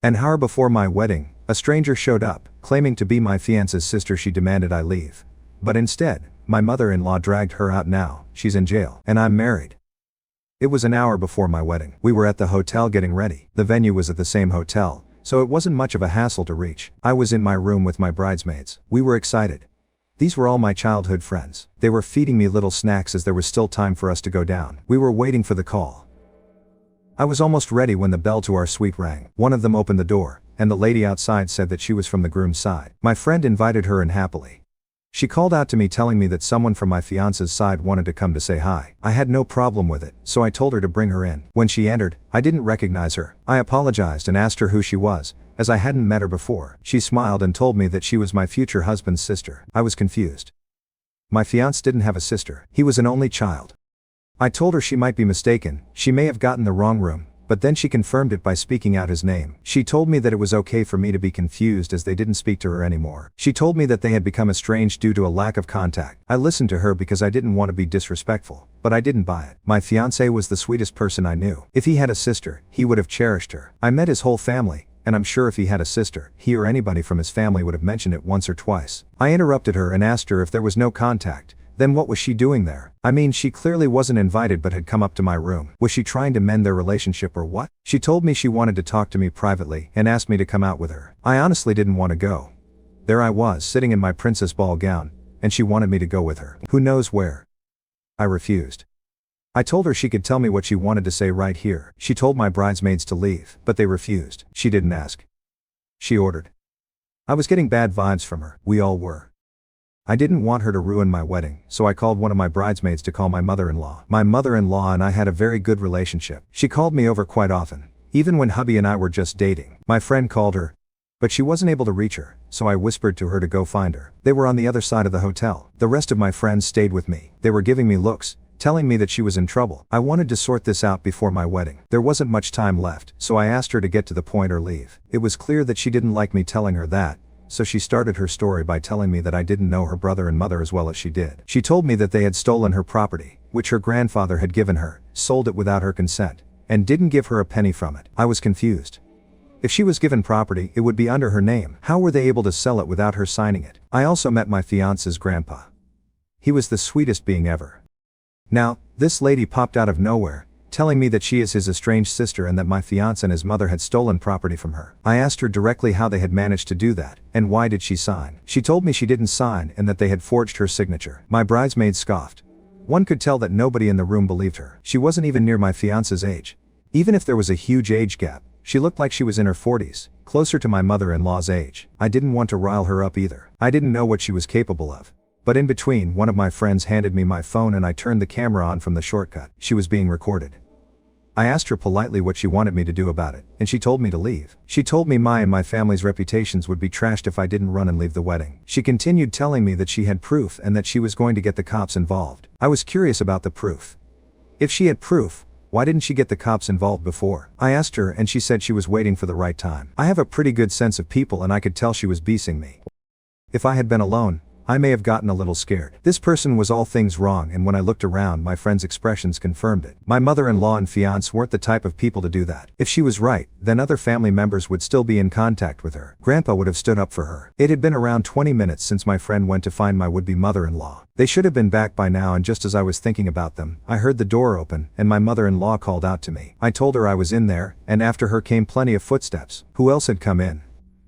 An hour before my wedding, a stranger showed up, claiming to be my fiance's sister. She demanded I leave. But instead, my mother-in-law dragged her out. Now she's in jail, and I'm married. It was an hour before my wedding. We were at the hotel getting ready. The venue was at the same hotel, so it wasn't much of a hassle to reach. I was in my room with my bridesmaids. We were excited. These were all my childhood friends. They were feeding me little snacks as there was still time for us to go down. We were waiting for the call. I was almost ready when the bell to our suite rang. One of them opened the door, and the lady outside said that she was from the groom's side. My friend invited her in happily. She called out to me telling me that someone from my fiance's side wanted to come to say hi. I had no problem with it, so I told her to bring her in. When she entered, I didn't recognize her. I apologized and asked her who she was, as I hadn't met her before. She smiled and told me that she was my future husband's sister. I was confused. My fiancé didn't have a sister. He was an only child. I told her she might be mistaken. She may have gotten the wrong room. But then she confirmed it by speaking out his name. She told me that it was okay for me to be confused as they didn't speak to her anymore. She told me that they had become estranged due to a lack of contact. I listened to her because I didn't want to be disrespectful, but I didn't buy it. My fiancé was the sweetest person I knew. If he had a sister, he would have cherished her. I met his whole family, and I'm sure if he had a sister, he or anybody from his family would have mentioned it once or twice. I interrupted her and asked her if there was no contact. Then what was she doing there? I mean, she clearly wasn't invited but had come up to my room. Was she trying to mend their relationship or what? She told me she wanted to talk to me privately and asked me to come out with her. I honestly didn't want to go. There I was, sitting in my princess ball gown, and she wanted me to go with her. Who knows where? I refused. I told her she could tell me what she wanted to say right here. She told my bridesmaids to leave, but they refused. She didn't ask. She ordered. I was getting bad vibes from her. We all were. I didn't want her to ruin my wedding, so I called one of my bridesmaids to call my mother-in-law. My mother-in-law and I had a very good relationship. She called me over quite often, even when hubby and I were just dating. My friend called her, but she wasn't able to reach her, so I whispered to her to go find her. They were on the other side of the hotel. The rest of my friends stayed with me. They were giving me looks, telling me that she was in trouble. I wanted to sort this out before my wedding. There wasn't much time left, so I asked her to get to the point or leave. It was clear that she didn't like me telling her that, so she started her story by telling me that I didn't know her brother and mother as well as she did. She told me that they had stolen her property, which her grandfather had given her, sold it without her consent, and didn't give her a penny from it. I was confused. If she was given property, it would be under her name. How were they able to sell it without her signing it? I also met my fiance's grandpa. He was the sweetest being ever. Now, this lady popped out of nowhere, telling me that she is his estranged sister and that my fiancé and his mother had stolen property from her. I asked her directly how they had managed to do that, and why did she sign. She told me she didn't sign and that they had forged her signature. My bridesmaids scoffed. One could tell that nobody in the room believed her. She wasn't even near my fiancé's age. Even if there was a huge age gap, she looked like she was in her 40s, closer to my mother-in-law's age. I didn't want to rile her up either. I didn't know what she was capable of. But in between, one of my friends handed me my phone and I turned the camera on from the shortcut. She was being recorded. I asked her politely what she wanted me to do about it, and she told me to leave. She told me my and my family's reputations would be trashed if I didn't run and leave the wedding. She continued telling me that she had proof and that she was going to get the cops involved. I was curious about the proof. If she had proof, why didn't she get the cops involved before? I asked her and she said she was waiting for the right time. I have a pretty good sense of people and I could tell she was beasting me. If I had been alone, I may have gotten a little scared. This person was all things wrong, and when I looked around, my friend's expressions confirmed it. My mother-in-law and fiancé weren't the type of people to do that. If she was right, then other family members would still be in contact with her. Grandpa would have stood up for her. It had been around 20 minutes since my friend went to find my would-be mother-in-law. They should have been back by now, and just as I was thinking about them, I heard the door open, and my mother-in-law called out to me. I told her I was in there, and after her came plenty of footsteps. Who else had come in?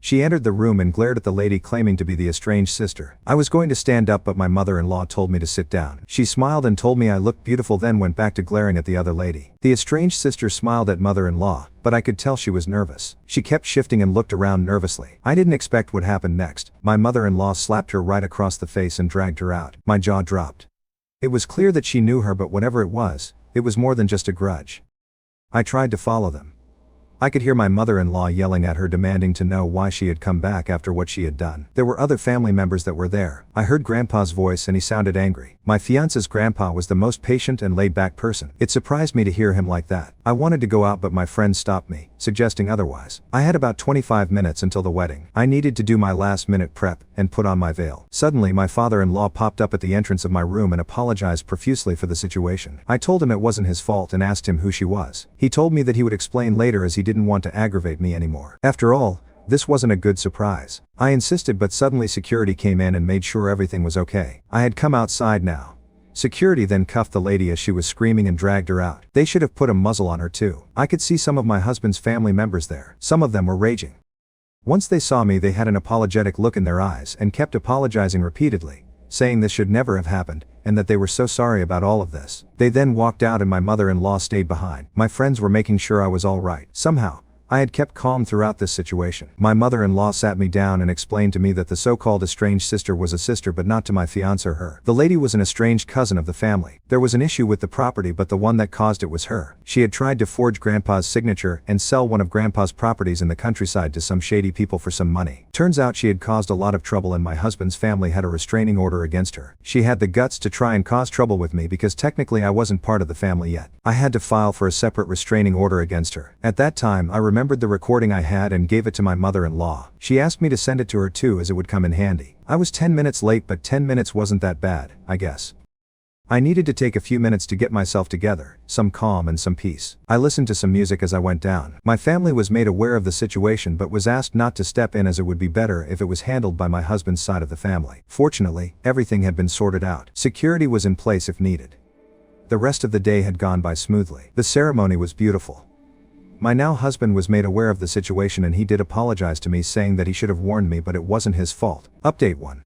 She entered the room and glared at the lady claiming to be the estranged sister. I was going to stand up but my mother-in-law told me to sit down. She smiled and told me I looked beautiful, then went back to glaring at the other lady. The estranged sister smiled at mother-in-law, but I could tell she was nervous. She kept shifting and looked around nervously. I didn't expect what happened next. My mother-in-law slapped her right across the face and dragged her out. My jaw dropped. It was clear that she knew her, but whatever it was more than just a grudge. I tried to follow them. I could hear my mother-in-law yelling at her, demanding to know why she had come back after what she had done. There were other family members that were there. I heard Grandpa's voice and he sounded angry. My fiance's grandpa was the most patient and laid-back person. It surprised me to hear him like that. I wanted to go out but my friend stopped me, suggesting otherwise. I had about 25 minutes until the wedding. I needed to do my last-minute prep and put on my veil. Suddenly my father-in-law popped up at the entrance of my room and apologized profusely for the situation. I told him it wasn't his fault and asked him who she was. He told me that he would explain later as he didn't want to aggravate me anymore. After all, this wasn't a good surprise. I insisted, but suddenly security came in and made sure everything was okay. I had come outside now. Security then cuffed the lady as she was screaming and dragged her out. They should have put a muzzle on her too. I could see some of my husband's family members there. Some of them were raging. Once they saw me, they had an apologetic look in their eyes and kept apologizing repeatedly, saying this should never have happened, and that they were so sorry about all of this. They then walked out and my mother-in-law stayed behind. My friends were making sure I was all right. Somehow, I had kept calm throughout this situation. My mother-in-law sat me down and explained to me that the so-called estranged sister was a sister but not to my fiancé or her. The lady was an estranged cousin of the family. There was an issue with the property, but the one that caused it was her. She had tried to forge Grandpa's signature and sell one of Grandpa's properties in the countryside to some shady people for some money. Turns out she had caused a lot of trouble and my husband's family had a restraining order against her. She had the guts to try and cause trouble with me because technically I wasn't part of the family yet. I had to file for a separate restraining order against her. At that time, I remembered the recording I had and gave it to my mother-in-law. She asked me to send it to her too, as it would come in handy. I was 10 minutes late, but 10 minutes wasn't that bad, I guess. I needed to take a few minutes to get myself together, some calm and some peace. I listened to some music as I went down. My family was made aware of the situation but was asked not to step in, as it would be better if it was handled by my husband's side of the family. Fortunately, everything had been sorted out. Security was in place if needed. The rest of the day had gone by smoothly. The ceremony was beautiful. My now husband was made aware of the situation and he did apologize to me, saying that he should have warned me, but it wasn't his fault. Update 1.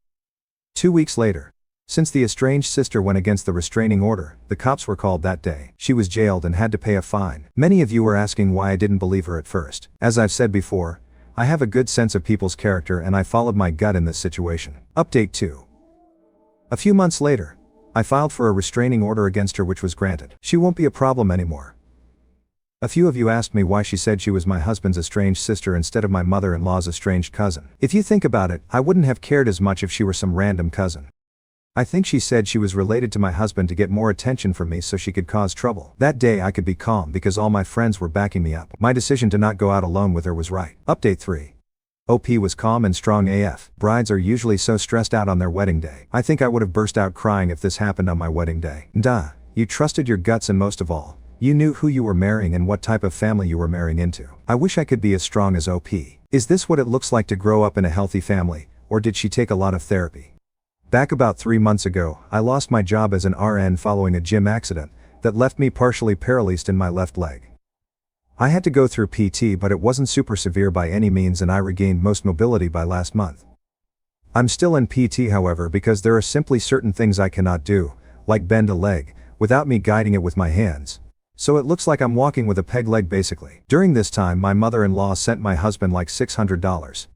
2 weeks later. Since the estranged sister went against the restraining order, the cops were called that day. She was jailed and had to pay a fine. Many of you were asking why I didn't believe her at first. As I've said before, I have a good sense of people's character and I followed my gut in this situation. Update 2. A few months later, I filed for a restraining order against her, which was granted. She won't be a problem anymore. A few of you asked me why she said she was my husband's estranged sister instead of my mother-in-law's estranged cousin. If you think about it, I wouldn't have cared as much if she were some random cousin. I think she said she was related to my husband to get more attention from me so she could cause trouble. That day I could be calm because all my friends were backing me up. My decision to not go out alone with her was right. Update 3. OP was calm and strong AF. Brides are usually so stressed out on their wedding day. I think I would have burst out crying if this happened on my wedding day. Duh. You trusted your guts, and most of all, you knew who you were marrying and what type of family you were marrying into. I wish I could be as strong as OP. Is this what it looks like to grow up in a healthy family, or did she take a lot of therapy? Back about 3 months ago, I lost my job as an RN following a gym accident that left me partially paralyzed in my left leg. I had to go through PT, but it wasn't super severe by any means and I regained most mobility by last month. I'm still in PT, however, because there are simply certain things I cannot do, like bend a leg, without me guiding it with my hands. So it looks like I'm walking with a peg leg basically. During this time, my mother-in-law sent my husband like $600.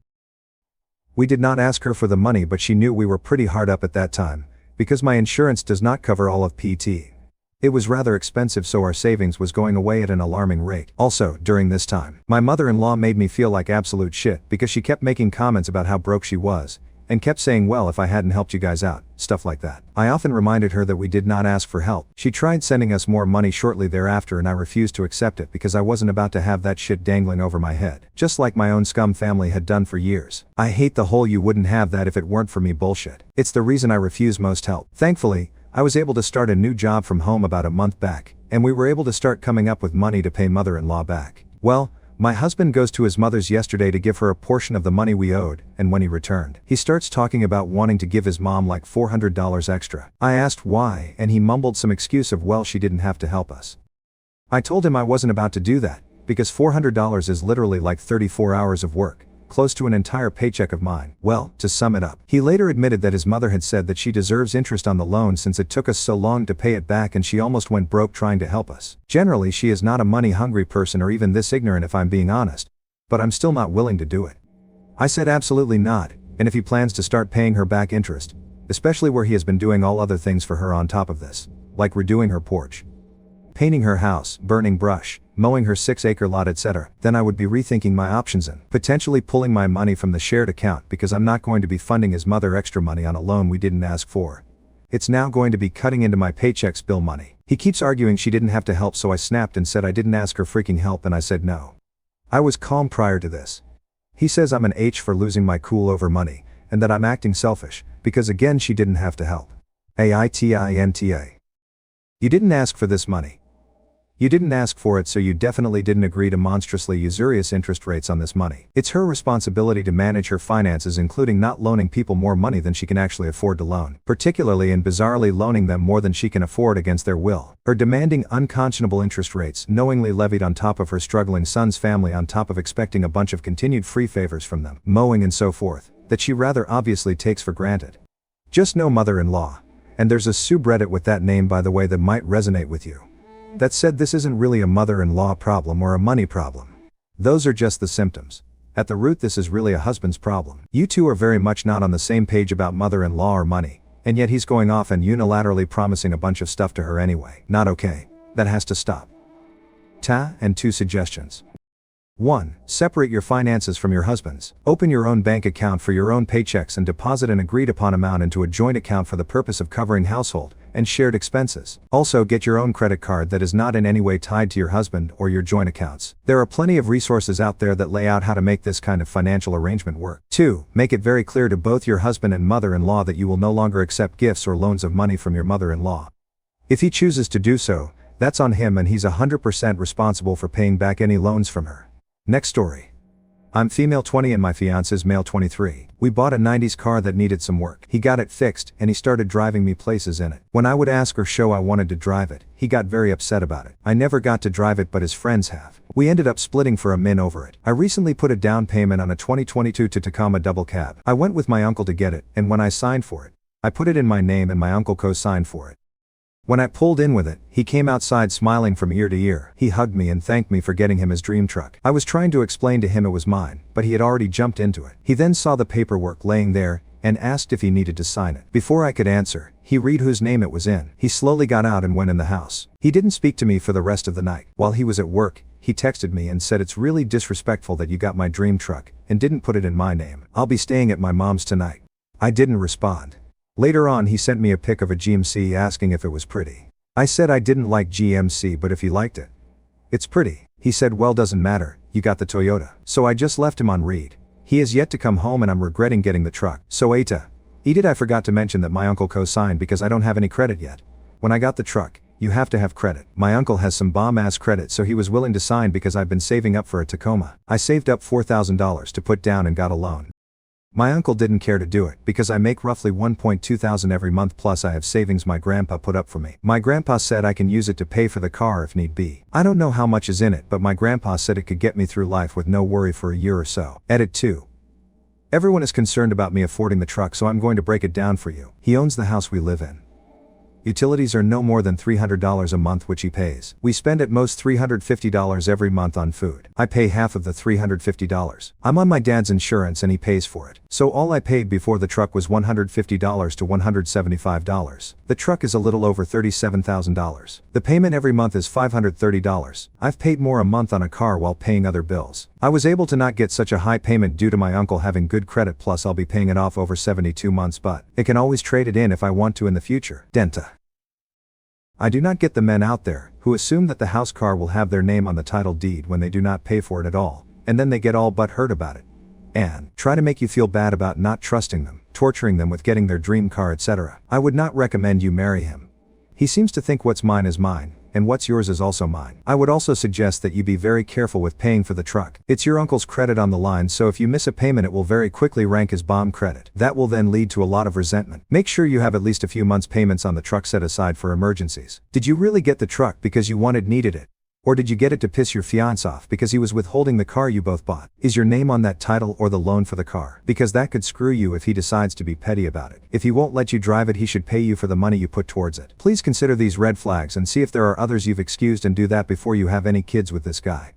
We did not ask her for the money, but she knew we were pretty hard up at that time, because my insurance does not cover all of PT. It was rather expensive, so our savings was going away at an alarming rate. Also, during this time, my mother-in-law made me feel like absolute shit because she kept making comments about how broke she was, and kept saying, well, if I hadn't helped you guys out, stuff like that. I often reminded her that we did not ask for help. She tried sending us more money shortly thereafter and I refused to accept it because I wasn't about to have that shit dangling over my head. Just like my own scum family had done for years. I hate the whole "you wouldn't have that if it weren't for me" bullshit. It's the reason I refuse most help. Thankfully, I was able to start a new job from home about a month back, and we were able to start coming up with money to pay mother-in-law back. Well, my husband goes to his mother's yesterday to give her a portion of the money we owed, and when he returned, he starts talking about wanting to give his mom like $400 extra. I asked why, and he mumbled some excuse of, well, she didn't have to help us. I told him I wasn't about to do that, because $400 is literally like 34 hours of work, close to an entire paycheck of mine. Well, to sum it up, he later admitted that his mother had said that she deserves interest on the loan since it took us so long to pay it back and she almost went broke trying to help us. Generally, she is not a money-hungry person or even this ignorant if I'm being honest, but I'm still not willing to do it. I said absolutely not, and if he plans to start paying her back interest, especially where he has been doing all other things for her on top of this, like redoing her porch, painting her house, burning brush, mowing her 6-acre lot, etc., then I would be rethinking my options and potentially pulling my money from the shared account, because I'm not going to be funding his mother extra money on a loan we didn't ask for. It's now going to be cutting into my paychecks bill money. He keeps arguing she didn't have to help, so I snapped and said I didn't ask her freaking help, and I said no. I was calm prior to this. He says I'm an H for losing my cool over money, and that I'm acting selfish, because again she didn't have to help. AITINTA. You didn't ask for this money. You didn't ask for it, so you definitely didn't agree to monstrously usurious interest rates on this money. It's her responsibility to manage her finances, including not loaning people more money than she can actually afford to loan, particularly and bizarrely loaning them more than she can afford against their will. Her demanding unconscionable interest rates, knowingly levied on top of her struggling son's family, on top of expecting a bunch of continued free favors from them, mowing and so forth, that she rather obviously takes for granted. Just no mother-in-law. And there's a subreddit with that name, by the way, that might resonate with you. That said, this isn't really a mother-in-law problem or a money problem. Those are just the symptoms. At the root, this is really a husband's problem. You two are very much not on the same page about mother-in-law or money, and yet he's going off and unilaterally promising a bunch of stuff to her anyway. Not okay. That has to stop. And 2 suggestions. 1. Separate your finances from your husband's. Open your own bank account for your own paychecks and deposit an agreed upon amount into a joint account for the purpose of covering household and shared expenses. Also, get your own credit card that is not in any way tied to your husband or your joint accounts. There are plenty of resources out there that lay out how to make this kind of financial arrangement work. 2. Make it very clear to both your husband and mother-in-law that you will no longer accept gifts or loans of money from your mother-in-law. If he chooses to do so, that's on him, and he's 100% responsible for paying back any loans from her. Next story. I'm female 20 and my fiancé's male 23. We bought a 90s car that needed some work. He got it fixed and he started driving me places in it. When I would ask or show I wanted to drive it, he got very upset about it. I never got to drive it, but his friends have. We ended up splitting for a min over it. I recently put a down payment on a 2022 Tacoma double cab. I went with my uncle to get it, and when I signed for it, I put it in my name and my uncle co-signed for it. When I pulled in with it, he came outside smiling from ear to ear. He hugged me and thanked me for getting him his dream truck. I was trying to explain to him it was mine, but he had already jumped into it. He then saw the paperwork laying there and asked if he needed to sign it. Before I could answer, he read whose name it was in. He slowly got out and went in the house. He didn't speak to me for the rest of the night. While he was at work, he texted me and said, "It's really disrespectful that you got my dream truck and didn't put it in my name. I'll be staying at my mom's tonight." I didn't respond. Later on, he sent me a pic of a GMC asking if it was pretty. I said I didn't like GMC, but if he liked it, it's pretty. He said, "Well, doesn't matter, you got the Toyota." So I just left him on read. He has yet to come home and I'm regretting getting the truck. So I forgot to mention that my uncle co-signed because I don't have any credit yet. When I got the truck, you have to have credit. My uncle has some bomb-ass credit, so he was willing to sign because I've been saving up for a Tacoma. I saved up $4,000 to put down and got a loan. My uncle didn't care to do it because I make roughly $1.2 thousand every month, plus I have savings my grandpa put up for me. My grandpa said I can use it to pay for the car if need be. I don't know how much is in it, but my grandpa said it could get me through life with no worry for a year or so. Edit 2. Everyone is concerned about me affording the truck, so I'm going to break it down for you. He owns the house we live in. Utilities are no more than $300 a month, which he pays. We spend at most $350 every month on food. I pay half of the $350. I'm on my dad's insurance and he pays for it. So all I paid before the truck was $150 to $175. The truck is a little over $37,000. The payment every month is $530. I've paid more a month on a car while paying other bills. I was able to not get such a high payment due to my uncle having good credit, plus I'll be paying it off over 72 months, but I can always trade it in if I want to in the future. Denta. I do not get the men out there who assume that the house car will have their name on the title deed when they do not pay for it at all, and then they get all but hurt about it, and try to make you feel bad about not trusting them, torturing them with getting their dream car, etc. I would not recommend you marry him. He seems to think what's mine is mine, and what's yours is also mine. I would also suggest that you be very careful with paying for the truck. It's your uncle's credit on the line, so if you miss a payment it will very quickly rank as bomb credit. That will then lead to a lot of resentment. Make sure you have at least a few months' payments on the truck set aside for emergencies. Did you really get the truck because you needed it? Or did you get it to piss your fiancé off because he was withholding the car you both bought? Is your name on that title or the loan for the car? Because that could screw you if he decides to be petty about it. If he won't let you drive it, he should pay you for the money you put towards it. Please consider these red flags and see if there are others you've excused, and do that before you have any kids with this guy.